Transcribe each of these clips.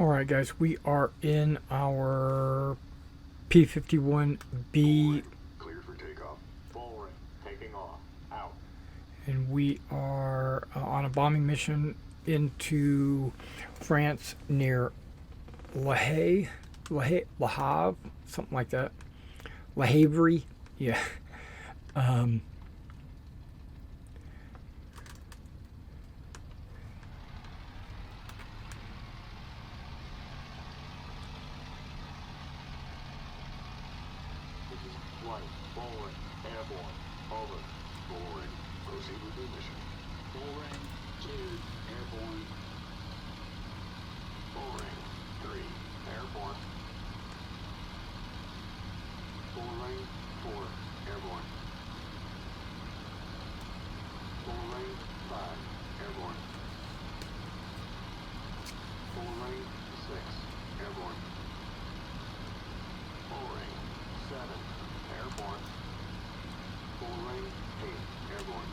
Alright guys, we are in our P-51B Cleared for takeoff. Full ring. Taking off. Out. and we are on a bombing mission into France near Le Havre, something like that. Le Havre, yeah. Um, This is flight. Full ring. Airborne. Over. Full ring. Proceed with your mission. Full ring, 2, airborne. Full ring. 3. Airborne. Full ring. 4. Airborne. Full ring. 5. Airborne. Full ring. 6. Airborne. Full ring. 7. Airborne. Full ring. 8. Airborne.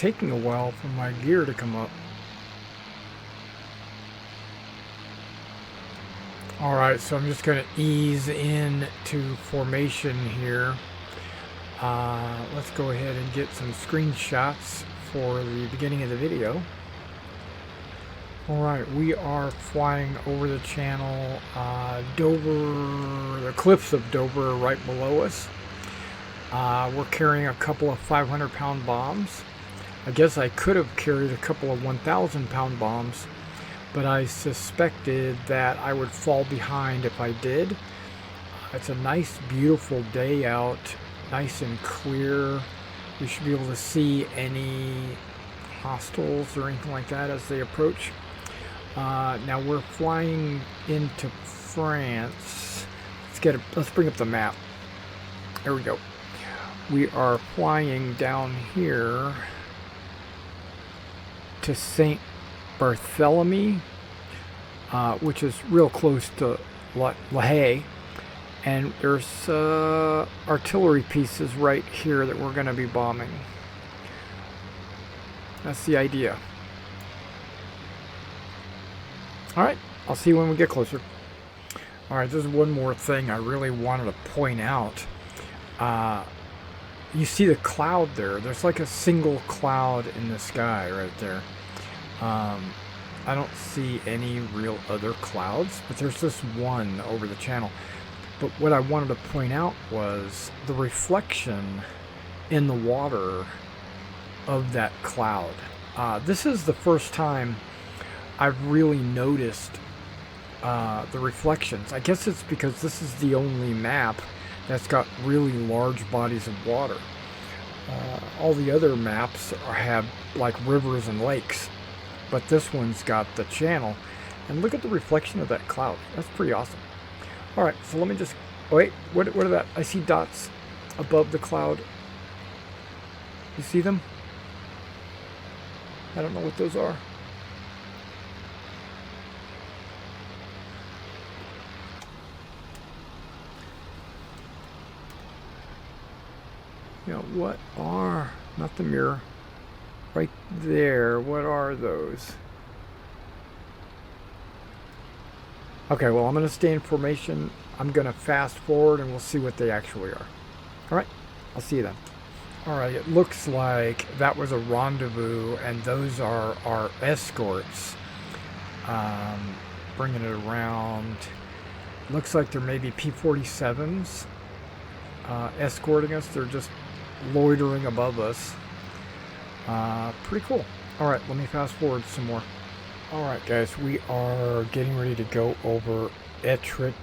taking a while for my gear to come up. Alright, so I'm just going to ease into formation here. Let's go ahead and get some screenshots for the beginning of the video. Alright, we are flying over the channel. Dover, the cliffs of Dover are right below us. We're carrying a couple of 500-pound bombs. I guess I could have carried a couple of 1,000-pound bombs, but I suspected that I would fall behind if I did. It's a nice, beautiful day out, nice and clear. You should be able to see any hostiles or anything like that as they approach. Now we're flying into France. Let's bring up the map. There we go. We are flying down here to St. Barthélemy, which is real close to La Haye, and there's artillery pieces right here that we're going to be bombing. That's the idea. Alright, I'll see you when we get closer. Alright, there's one more thing I really wanted to point out. You see the cloud there. There's like a single cloud in the sky right there. I don't see any real other clouds, but there's this one over the channel. But what I wanted to point out was the reflection in the water of that cloud. This is the first time I've really noticed the reflections. I guess it's because this is the only map that's got really large bodies of water. All the other maps have like rivers and lakes, but this one's got the channel. And look at the reflection of that cloud. That's pretty awesome. Alright, so let me just... Wait, what are that? I see dots above the cloud. You see them? I don't know what those are. You know, what are... Not the mirror. Right there. What are those? Okay, well, I'm going to stay in formation. I'm going to fast forward and we'll see what they actually are. Alright, I'll see you then. Alright, it looks like that was a rendezvous and those are our escorts. Bringing it around. Looks like there may be P-47s escorting us. They're just loitering above us. Pretty cool. Alright, let me fast forward some more. Alright guys, we are getting ready to go over Etretat.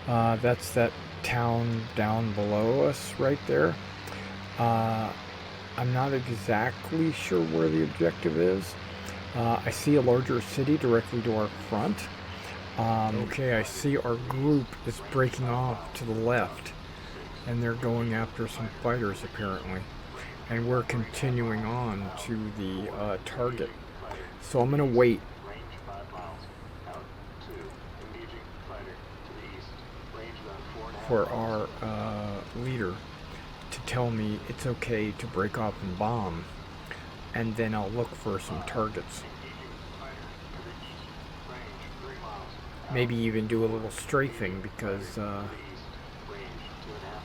That's that town down below us right there. I'm not exactly sure where the objective is, I see a larger city directly to our front. Okay, I see our group is breaking off to the left, and they're going after some fighters apparently. And we're continuing on to the target. So I'm going to wait Range 5 miles. Out 2. Engaging fighter to the east. Range about 4.5 for miles. our leader to tell me it's okay to break off and bomb, and then I'll look for some targets. Engaging fighter to the east. Range 3 miles. Maybe even do a little strafing because, East. Range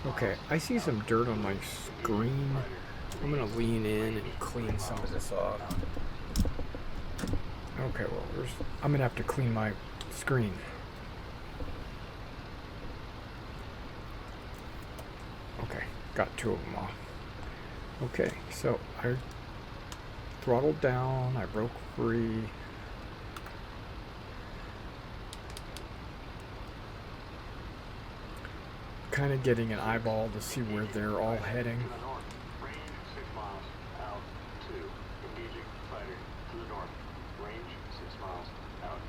2.5 miles. okay, I see some dirt on my screen. I'm going to lean in and clean some of this off. Okay, well, I'm going to have to clean my screen. Okay, got 2 of them off. Okay, so I throttled down, I broke free. Kind of getting an eyeball to see where they're all heading. To the north. Range 6 miles. Out 2. Engaging fighter to the north. Range 6 miles. Out.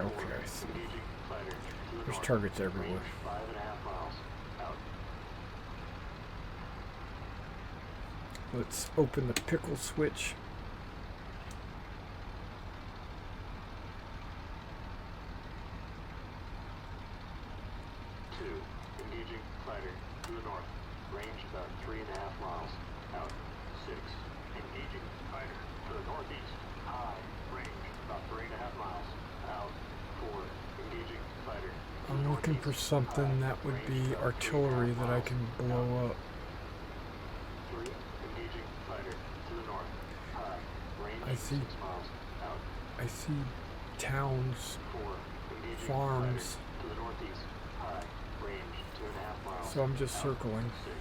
Okay, I see. Engaging fighter to the There's north. targets everywhere. Range 5.5 miles. Out. Let's open the pickle switch. Engaging fighter to the north. Range about 3.5 miles. Out. 6. Engaging fighter to the northeast. High. Range about 3.5 miles. Out. 4. Engaging fighter. to the I'm looking for northeast. something High. that would Range be about artillery 3.5 that I miles. can blow up. 3. Engaging fighter to the north. High. Range I see. 6 miles. Out. I see towns, 4. Engaging farms, fighter to the northeast. High. Range 2.5 miles. so I'm just Out. circling. 6.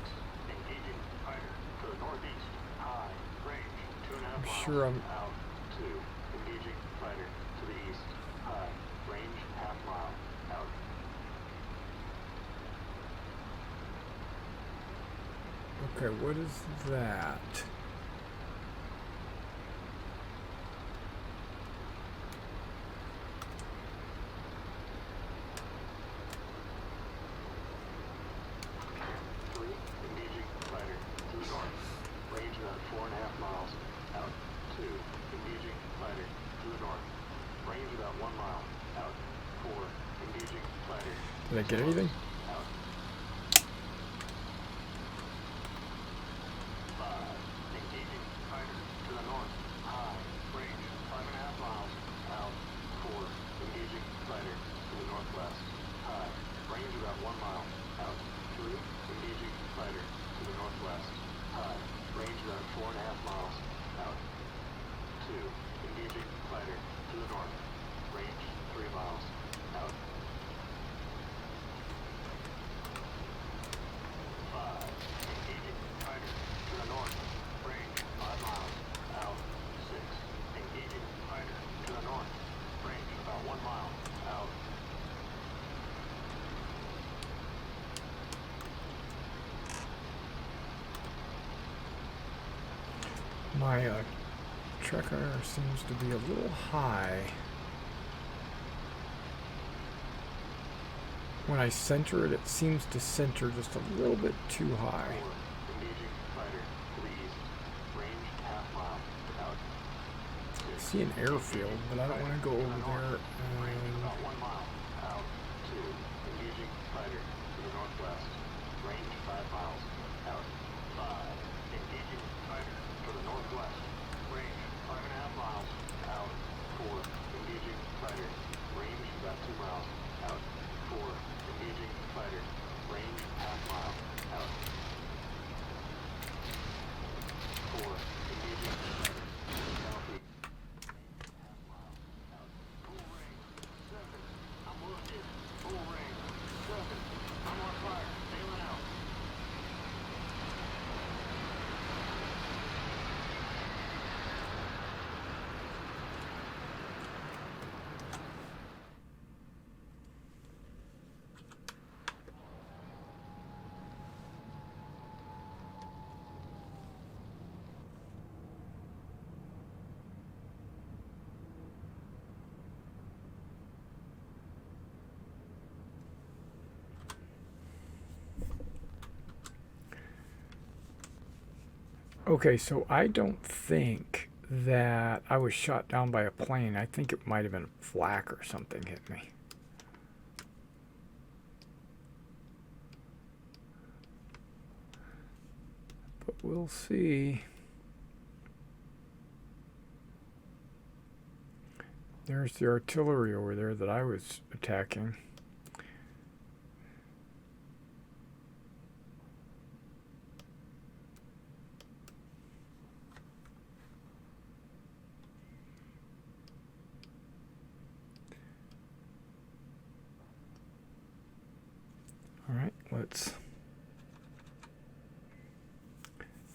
Engaging fighter to the northeast. High. Range 2.5 I'm miles. sure I'm... Out. 2. Engaging fighter to the east. High. Range half mile. Out. Okay, what is that? Engaging fighter to the north. Range about 4.5 miles. Out. 2. Engaging fighter to the north. Range about 1 mile. Out. 4. Engaging fighter. Did I get anything? Out. 5. Engaging fighter to the north. High. Range 5.5 miles. Out. 4. Engaging fighter to the northwest. High. Range about 1 mile. Out. 3. Engaging fighter to the northwest. High. Range about 4.5 miles. Out. 2. Engaging fighter to the north. Range 3 miles. Out. 5. Engaging fighter to the north. Range 5 miles. Out. 6. Engaging fighter to the north. Range about 1 mile. Out. My tracker seems to be a little high. When I center it, it seems to center just a little bit too 4. high. Engaging fighter to the east. Range half mile. Out. I see an airfield, but I don't want to go over there Range and... about 1 mile. Out. 2. Engaging fighter to the northwest. Range 5 miles. Out. 5. Engaging fighter to the northwest. Range 5.5 miles. Out. 4. Engaging fighter. Range about 2 miles. Out. 4. Engaging fighter. Range half mile. Out. 4. Engaging fighter. Southeast. Full range. 7. I'm wounded. Full range. 7. I'm on fire. Sailing out. Okay, so I don't think that I was shot down by a plane. I think it might have been a flak or something hit me. But we'll see. There's the artillery over there that I was attacking. All right, let's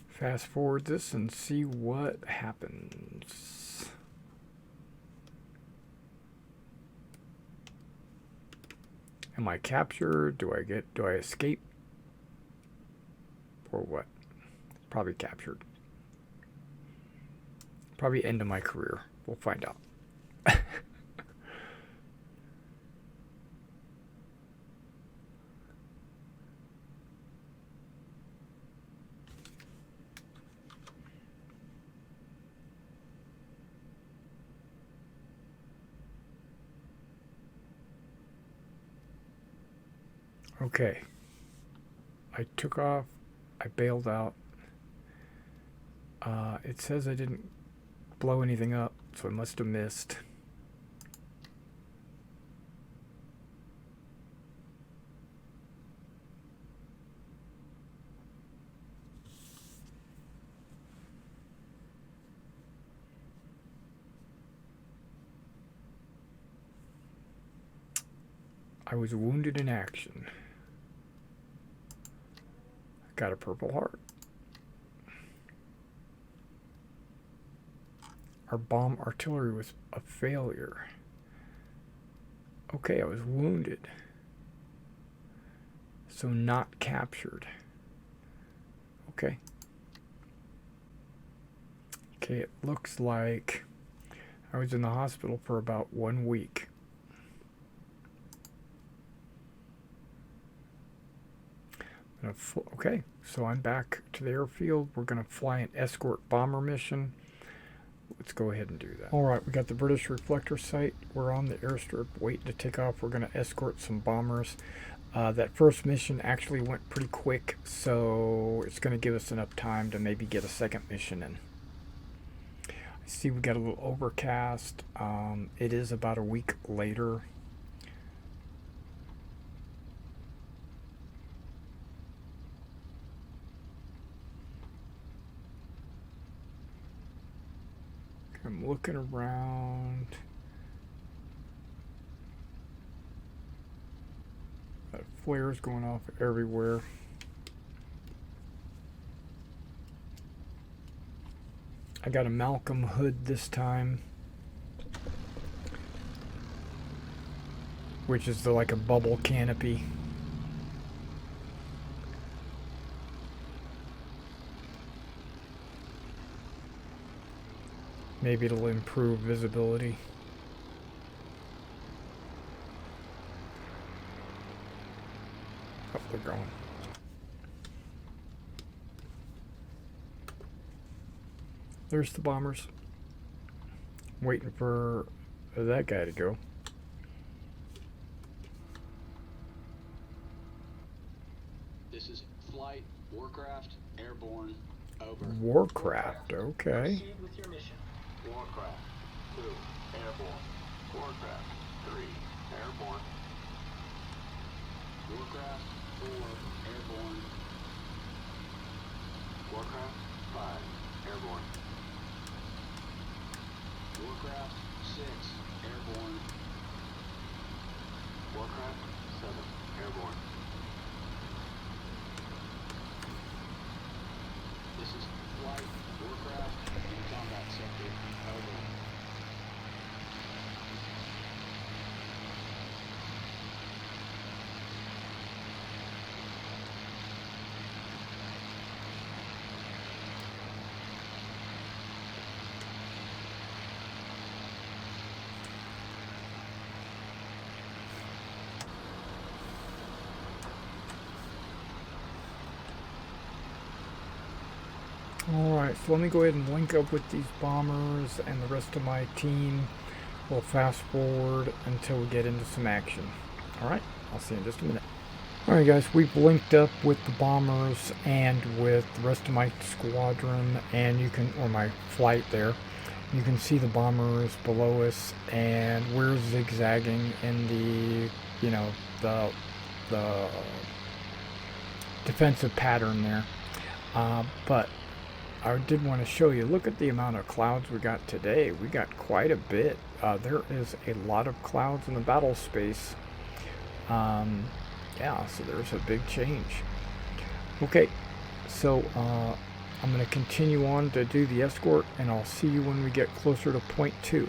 fast forward this and see what happens. Am I captured? Do I escape? Or what? Probably captured. Probably end of my career. We'll find out. Okay. I took off. I bailed out. It says I didn't blow anything up, so I must have missed. I was wounded in action. Got a Purple Heart. Our bomb artillery was a failure. Okay, I was wounded. So not captured. Okay. Okay, it looks like I was in the hospital for about 1 week. Okay, so I'm back to the airfield. We're going to fly an escort bomber mission. Let's go ahead and do that. All right, we got the British reflector sight. We're on the airstrip waiting to take off. We're going to escort some bombers. That first mission actually went pretty quick, so it's going to give us enough time to maybe get a second mission in. I see we got a little overcast. It is about a week later. I'm looking around. Got flares going off everywhere. I got a Malcolm hood this time, which is like a bubble canopy. Maybe it'll improve visibility. Oh, they're going. There's the bombers. Waiting for that guy to go. This is Flight, Warcraft, Airborne, over. Warcraft, okay. Proceed with your mission. Warcraft 2, airborne. Warcraft 3, airborne. Warcraft 4, airborne. Warcraft 5, airborne. Warcraft 6, airborne. Warcraft 7, airborne. This is Flight, Warcraft, in combat sector, over. Alright, so let me go ahead and link up with these bombers and the rest of my team. We'll fast forward until we get into some action. Alright, I'll see you in just a minute. Alright guys, we've linked up with the bombers and with the rest of my squadron, and you can, or my flight there. You can see the bombers below us, and we're zigzagging in the, you know, the defensive pattern there. But I did want to show you, look at the amount of clouds we got today. We got quite a bit. There is a lot of clouds in the battle space. Yeah, so there's a big change. Okay, so I'm going to continue on to do the escort, and I'll see you when we get closer to point 2.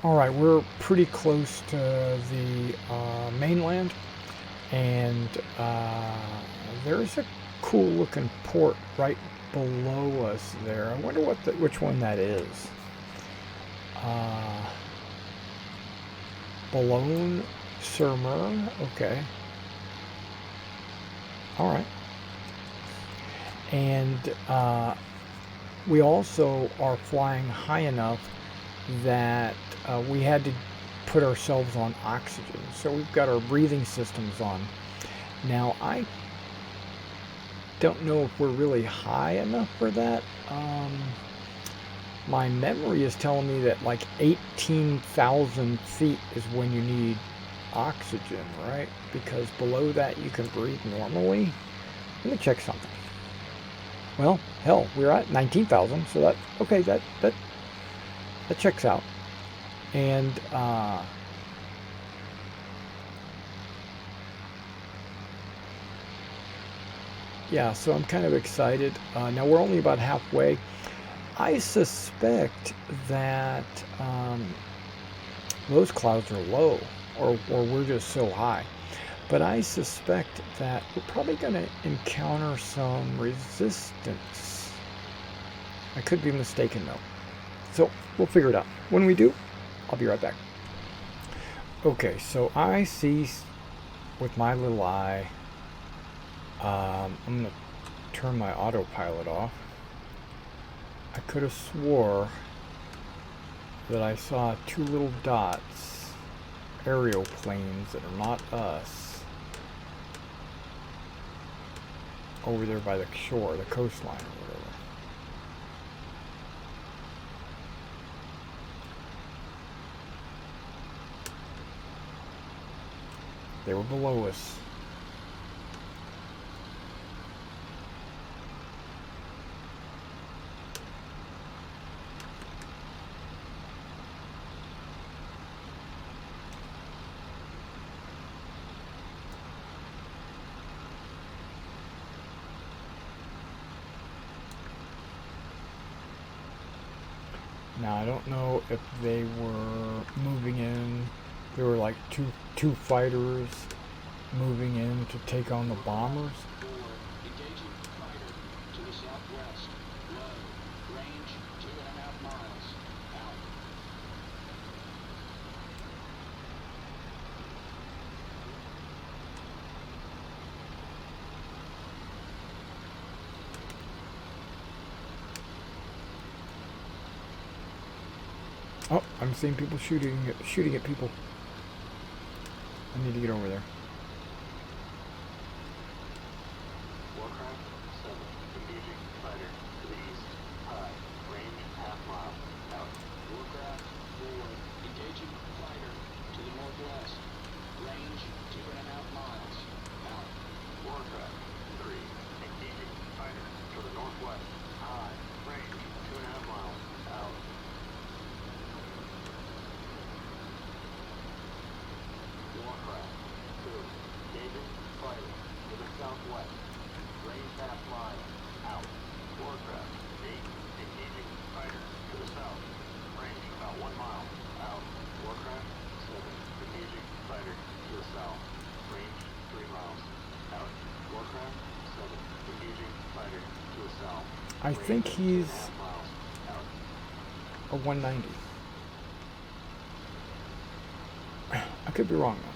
Alright, we're pretty close to the mainland, and there's a cool looking port right below us there. I wonder which one that is. Boulogne sur Mer. Okay. All right. And we also are flying high enough that we had to put ourselves on oxygen. So we've got our breathing systems on. Now, I don't know if we're really high enough for that. My memory is telling me that like 18,000 feet is when you need oxygen, right? Because below that you can breathe normally. Let me check something. Well, hell, we're at 19,000, so that, okay, that checks out. And yeah, so I'm kind of excited. Now we're only about halfway. I suspect that those clouds are low, or we're just so high. But I suspect that we're probably going to encounter some resistance. I could be mistaken though. So we'll figure it out. When we do, I'll be right back. Okay, so I see with my little eye, I'm going to turn my autopilot off. I could have swore that I saw 2 little dots, aerial planes that are not us, over there by the shore, the coastline or whatever. They were below us. Now I don't know if they were moving in. There were like two fighters moving in to take on the bombers. Engaging fighter to the southwest. Low. Range 2.5 miles. Out. Oh, I'm seeing people shooting at people. I need to get over there. Warcraft 7, engaging fighter to the east. High, range half mile. Out. Warcraft 4. Engaging fighter to the northwest. Range 2.5 miles. Out. Warcraft 3, engaging fighter to the northwest. High, range 2.5 miles. Out. Warcraft 2, engaging fighter to the southwest. Range half mile. Out. Warcraft 8, engaging fighter to the south. Range about 1 mile. Out. Warcraft 7, engaging fighter to the south. Range 3 miles. Out. Warcraft 7, engaging fighter to the south. I think he's 2.5 miles. Out. a 190. I could be wrong though.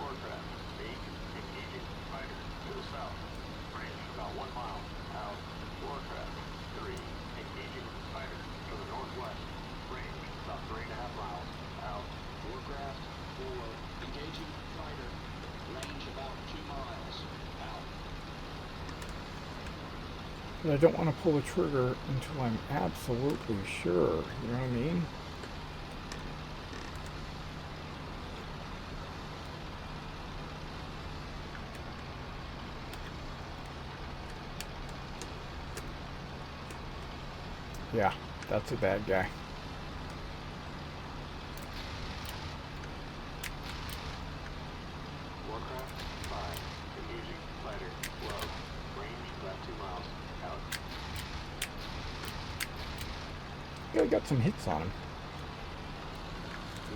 Warcraft 8, engaging fighter to the south. Range about 1 mile. But I don't want to pull the trigger until I'm absolutely sure. You know what I mean? Yeah, that's a bad guy. Warcraft 5. Engaging fighter. Low. Range about 2 miles. Out. Yeah, I got some hits on him.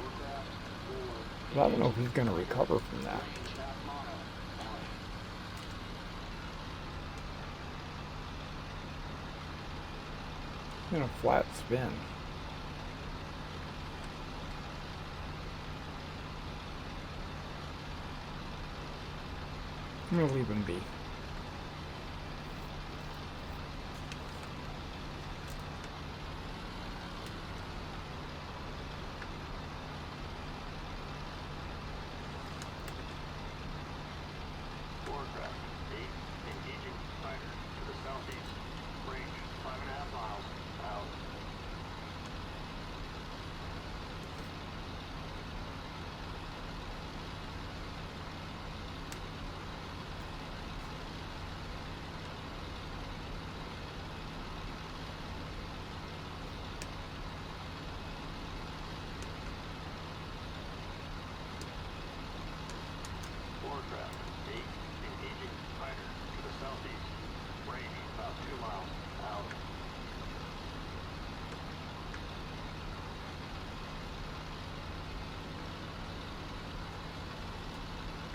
Warcraft 4. But I don't know if he's going to recover from that. Range half mile. Out. In a flat spin. I'm going to leave him be. Warcraft 8. Engaging fighter to the southeast. Range 5.5 miles. Out. Warcraft 8. Engaging fighter to the southeast. Range about 2 miles. Out.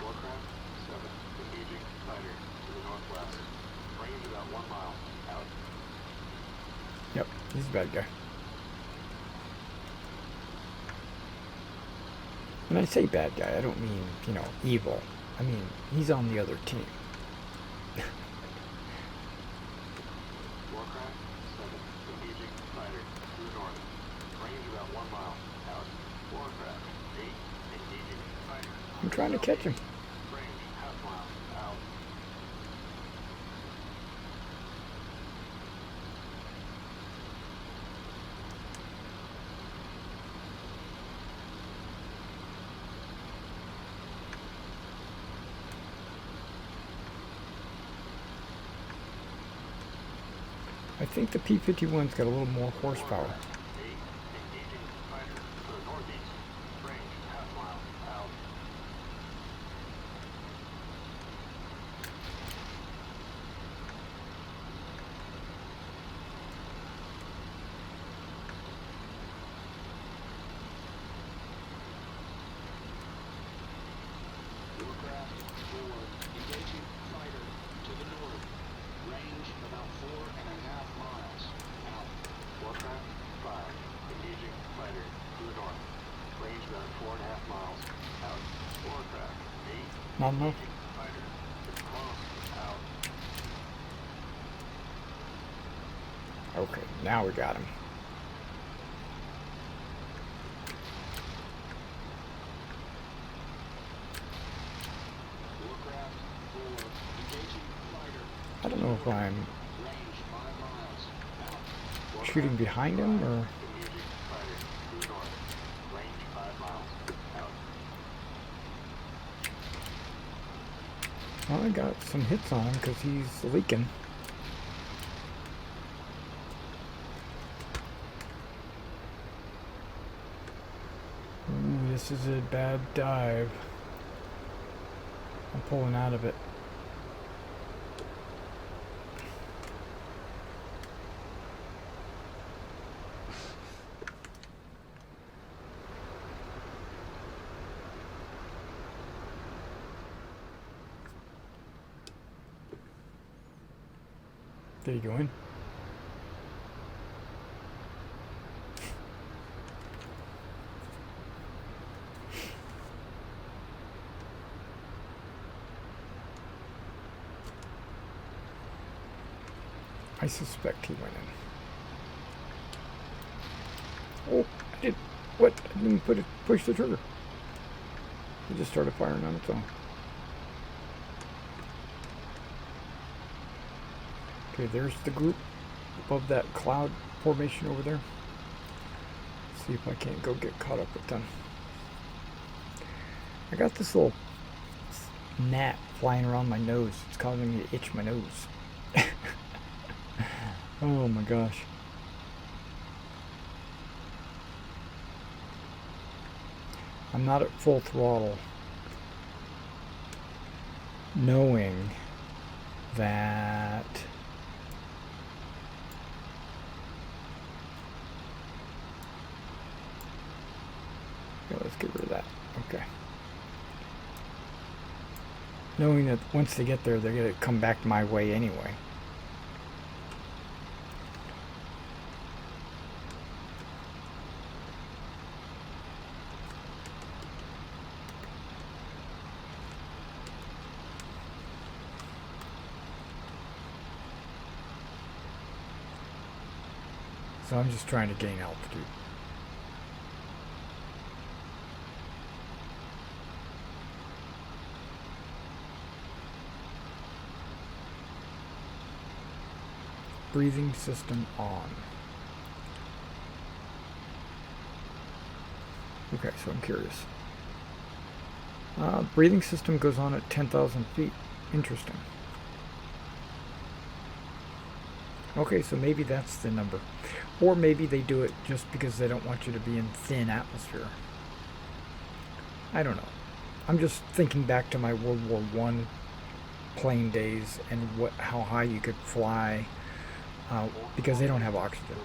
Warcraft 7. Engaging fighter to the northwest. Range about 1 mile. Out. Yep, he's a bad guy. When I say bad guy, I don't mean, you know, evil. I mean, he's on the other team. Warcraft 7. Engaging fighter to the north. Range about 1 mile. Out. Warcraft 8. Engaging fighter. I'm trying to catch him. Range half mile. Out. I think the P-51's got a little more horsepower. 8. Engaging fighter to the northeast. Range half mile. Out. Warcraft 4. Engaging fighter to the north. Range about 4.5 miles. Out. Warcraft 5. Engaging fighter to the north. Range about 4.5 miles. Out. Warcraft 8. Not enough. Engaging fighter. It's close. Out. Okay, now we got him. Warcraft 4. Engaging fighter. I don't know if I'm Range 5 miles. Out. shooting behind him or... Engaging fighter to the north. Range 5 miles. Out. Well, I got some hits on him because he's leaking. Ooh, this is a bad dive. I'm pulling out of it. Did he go in? I suspect he went in. Oh, I did. What? I didn't push the trigger. It just started firing on its own. Okay, there's the group above that cloud formation over there. See if I can't go get caught up with them. I got this little gnat flying around my nose. It's causing me to itch my nose. Oh my gosh. I'm not at full throttle, knowing that okay, let's get rid of that. Okay. Knowing that once they get there, they're going to come back my way anyway. So I'm just trying to gain altitude. Breathing system on. Okay, so I'm curious. Breathing system goes on at 10,000 feet. Interesting. Okay, so maybe that's the number. Or maybe they do it just because they don't want you to be in thin atmosphere. I don't know. I'm just thinking back to my World War I plane days and how high you could fly because they don't have oxygen.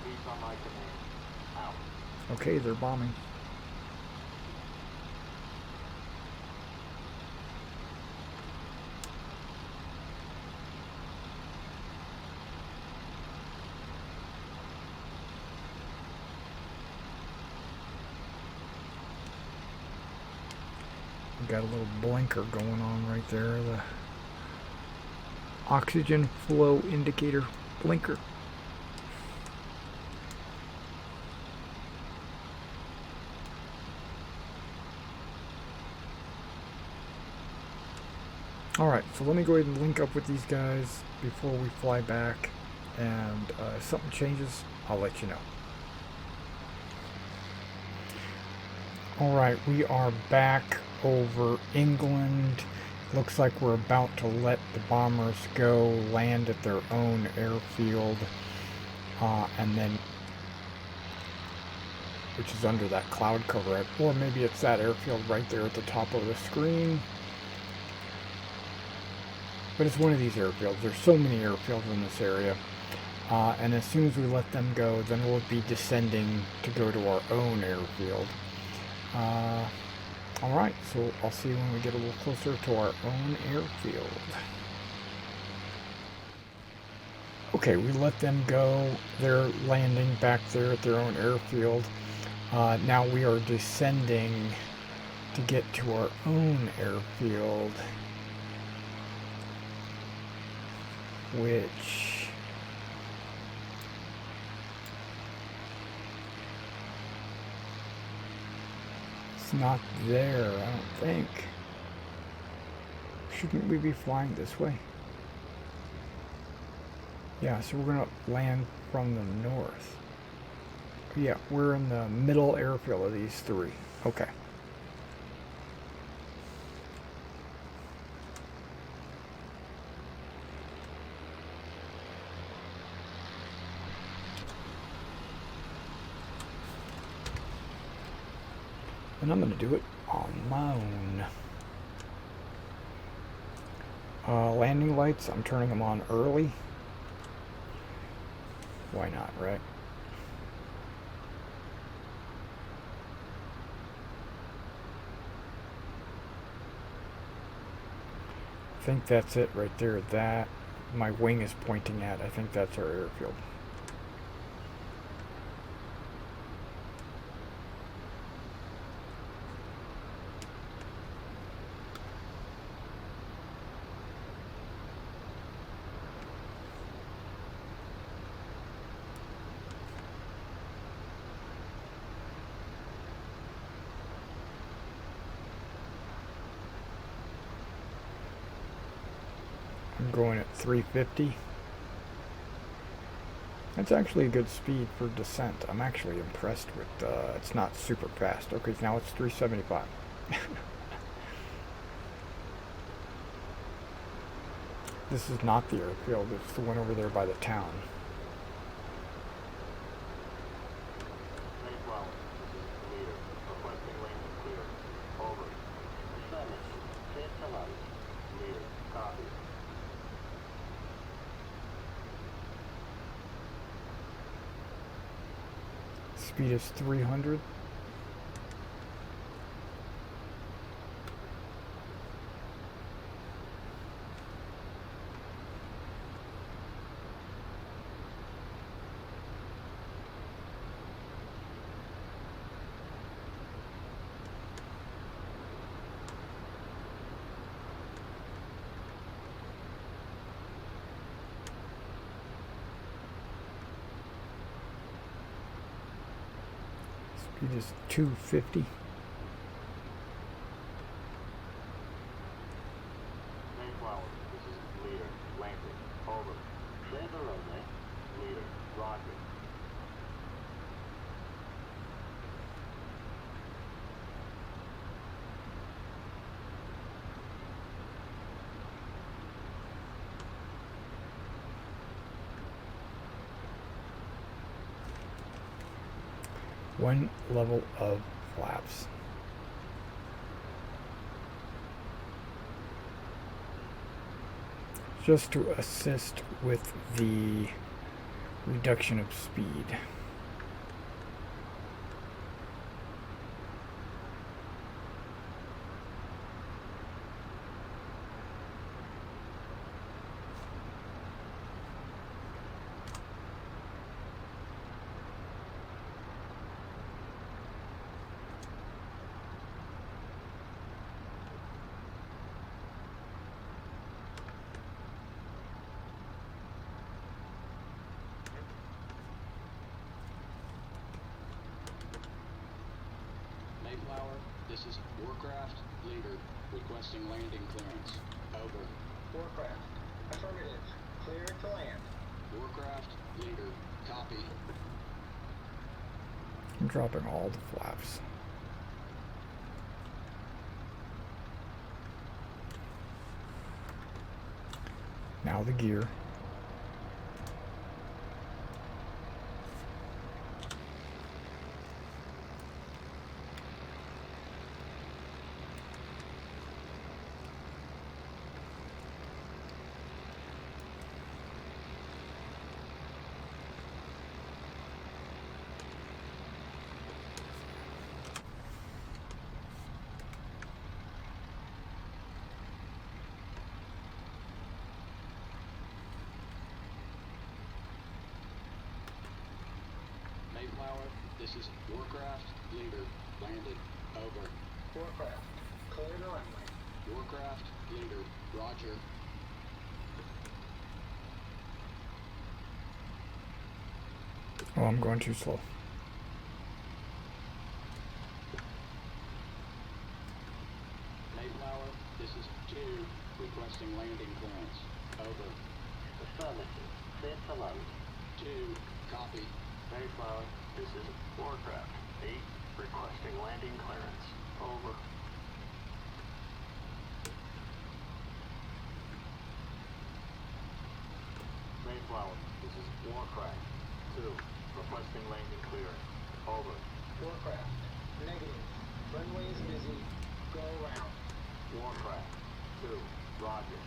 Okay, they're bombing. Got a little blinker going on right there, the oxygen flow indicator blinker. Alright, so let me go ahead and link up with these guys before we fly back, and if something changes, I'll let you know. Alright, we are back over England. Looks like we're about to let the bombers go, land at their own airfield, and then, which is under that cloud cover, or maybe it's that airfield right there at the top of the screen. But it's one of these airfields. There's so many airfields in this area. And as soon as we let them go, then we'll be descending to go to our own airfield. Alright, so I'll see you when we get a little closer to our own airfield. Okay, we let them go. They're landing back there at their own airfield. Now we are descending to get to our own airfield, which it's not there, I don't think. Shouldn't we be flying this way? Yeah, so we're gonna land from the north. Yeah, we're in the middle airfield of these three. Okay. And I'm going to do it on my own. Landing lights, I'm turning them on early. Why not, right? I think that's it right there. That my wing is pointing at. I think that's our airfield. I'm going at 350. That's actually a good speed for descent. I'm actually impressed with. It's not super fast. Okay, now it's 375. This is not the airfield. It's the one over there by the town. Mayflower, this is leader. Requesting landing clear. Over. Affirmative. Clear to land. Leader, copy. Speed is 300. Speed is 250. Mayflower, this is leader. Landing. Over. Clear the runway. Leader, roger. One level of flaps. Just to assist with the reduction of speed. Mayflower, this is Warcraft, leader, requesting landing clearance. Over. Warcraft. Affirmative. Clear to land. Warcraft, leader, copy. I'm dropping all the flaps. Now the gear. Mayflower, this is Warcraft, leader, landed. Over. Warcraft. Clear the runway. Warcraft, leader, roger. Oh, I'm going too slow. Mayflower, this is 2, requesting landing clearance. Over. Affirmative. Clear to land. 2, copy. Mayflower, this is Warcraft. 8, requesting landing clearance. Over. Mayflower, this is Warcraft. 2, requesting landing clearance. Over. Warcraft. Negative. Runway is busy. Go around. Warcraft. 2, roger.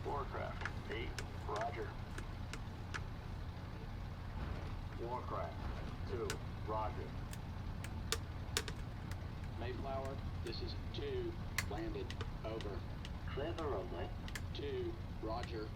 Warcraft. 8, roger. Warcraft. 2, roger. Mayflower, this is 2, landed. Over. Clear the runway. 2, roger.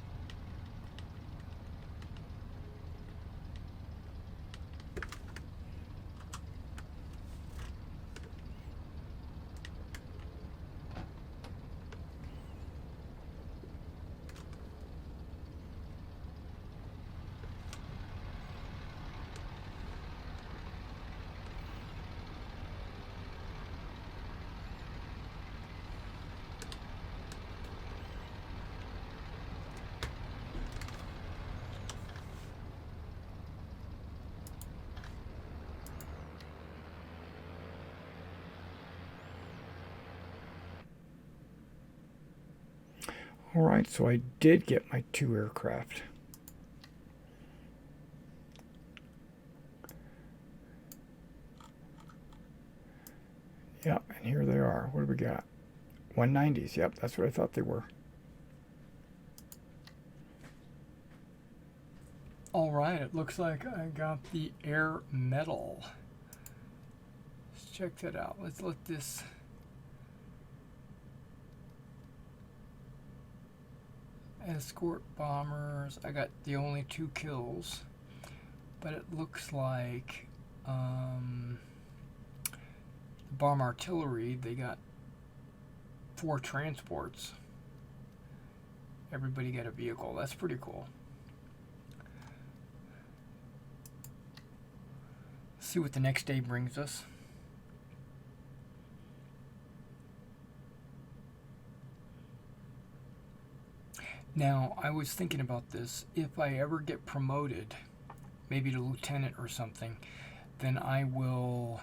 All right, so I did get my 2 aircraft. Yep, and here they are. What do we got? 190s. Yep, that's what I thought they were. All right, it looks like I got the air medal. Let's check that out. Let's let this... Escort bombers. I got the only 2 kills. But it looks like the bomb artillery, they got 4 transports. Everybody got a vehicle. That's pretty cool. See what the next day brings us. Now, I was thinking about this. If I ever get promoted, maybe to lieutenant or something, then I will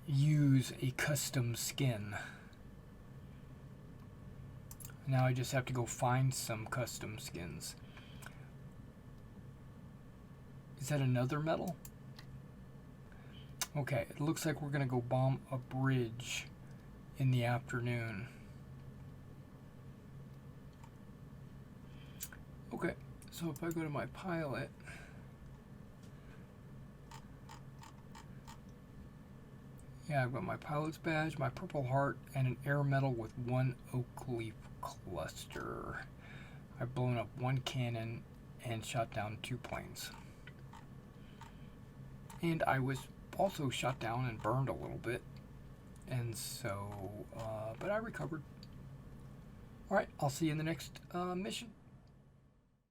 use a custom skin. Now I just have to go find some custom skins. Is that another medal? Okay, it looks like we're gonna go bomb a bridge in the afternoon. Okay, so if I go to my pilot, yeah, I've got my pilot's badge, my Purple Heart, and an air medal with 1 oak leaf cluster. I've blown up 1 cannon and shot down 2 planes. And I was also shot down and burned a little bit. And so, but I recovered. Alright, I'll see you in the next mission.